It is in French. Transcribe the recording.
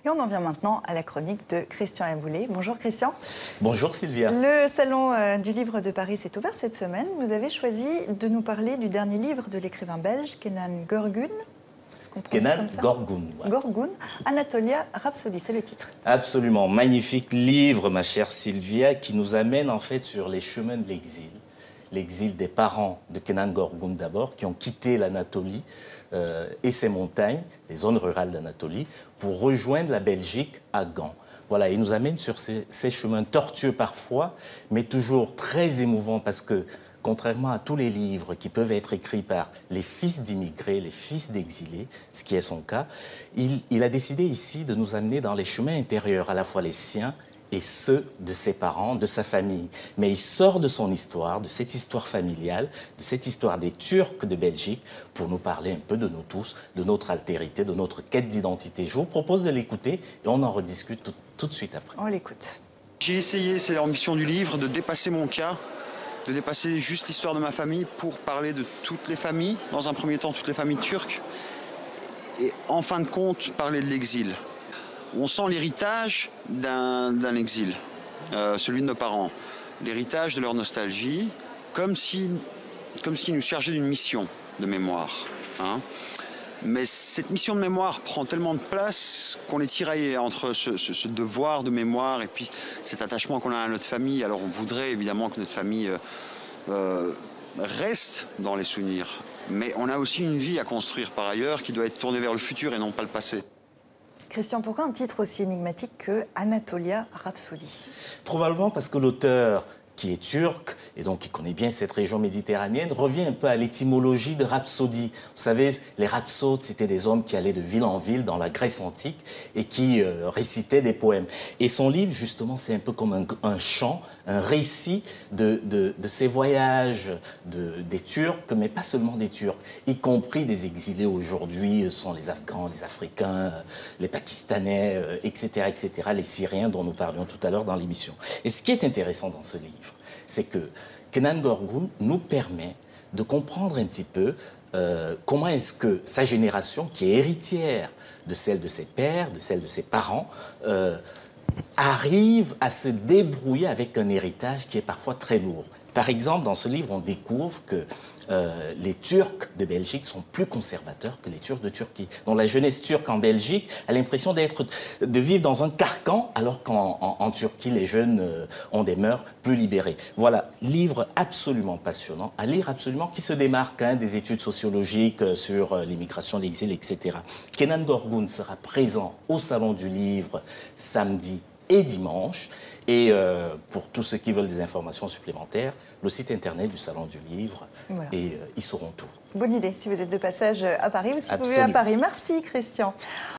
Et on en vient maintenant à la chronique de Christian Emboulet. Bonjour Christian. Bonjour Sylvia. Le Salon du Livre de Paris s'est ouvert cette semaine. Vous avez choisi de nous parler du dernier livre de l'écrivain belge Kenan Gorgun. Kenan Gorgun. Ouais. Gorgun, Anatolia Rhapsody, c'est le titre. Absolument, magnifique livre, ma chère Sylvia, qui nous amène en fait sur les chemins de l'exil. L'exil des parents de Kenan Gorgun d'abord, qui ont quitté l'Anatolie et ses montagnes, les zones rurales d'Anatolie, pour rejoindre la Belgique à Gand. Voilà, il nous amène sur ces chemins tortueux parfois, mais toujours très émouvants parce que, contrairement à tous les livres qui peuvent être écrits par les fils d'immigrés, les fils d'exilés, ce qui est son cas, il a décidé ici de nous amener dans les chemins intérieurs, à la fois les siens et ceux de ses parents, de sa famille. Mais il sort de son histoire, de cette histoire familiale, de cette histoire des Turcs de Belgique, pour nous parler un peu de nous tous, de notre altérité, de notre quête d'identité. Je vous propose de l'écouter et on en rediscute tout de suite après. On l'écoute. J'ai essayé, c'est l'ambition du livre, de dépasser mon cas, de dépasser juste l'histoire de ma famille pour parler de toutes les familles, dans un premier temps toutes les familles turques, et en fin de compte parler de l'exil. On sent l'héritage d'un exil, celui de nos parents, l'héritage de leur nostalgie, comme s'ils nous chargeaient d'une mission de mémoire. Hein. Mais cette mission de mémoire prend tellement de place qu'on est tiraillé entre ce devoir de mémoire et puis cet attachement qu'on a à notre famille. Alors on voudrait évidemment que notre famille reste dans les souvenirs. Mais on a aussi une vie à construire par ailleurs qui doit être tournée vers le futur et non pas le passé. Christian, pourquoi un titre aussi énigmatique que Anatolia Rhapsody? Probablement parce que l'auteur, qui est turc, et donc qui connaît bien cette région méditerranéenne, revient un peu à l'étymologie de rhapsodie. Vous savez, les rhapsodes, c'était des hommes qui allaient de ville en ville dans la Grèce antique et qui récitaient des poèmes. Et son livre, justement, c'est un peu comme un chant, un récit de ces voyages des Turcs, mais pas seulement des Turcs, y compris des exilés aujourd'hui, ce sont les Afghans, les Africains, les Pakistanais, etc., etc., les Syriens dont nous parlions tout à l'heure dans l'émission. Et ce qui est intéressant dans ce livre, c'est que Kenan Gorgun nous permet de comprendre un petit peu comment est-ce que sa génération, qui est héritière de celle de ses pères, de celle de ses parents, arrive à se débrouiller avec un héritage qui est parfois très lourd. Par exemple, dans ce livre, on découvre que les Turcs de Belgique sont plus conservateurs que les Turcs de Turquie. Donc la jeunesse turque en Belgique a l'impression de vivre dans un carcan, alors qu'en Turquie, les jeunes ont des mœurs plus libérées. Voilà, livre absolument passionnant, à lire absolument, qui se démarque des études sociologiques sur l'immigration, l'exil, etc. Kenan Gorgun sera présent au Salon du Livre samedi et dimanche. Et pour tous ceux qui veulent des informations supplémentaires, le site internet du Salon du Livre, voilà. Et ils sauront tout. Bonne idée si vous êtes de passage à Paris ou si vous vivez à Paris. Merci Christian.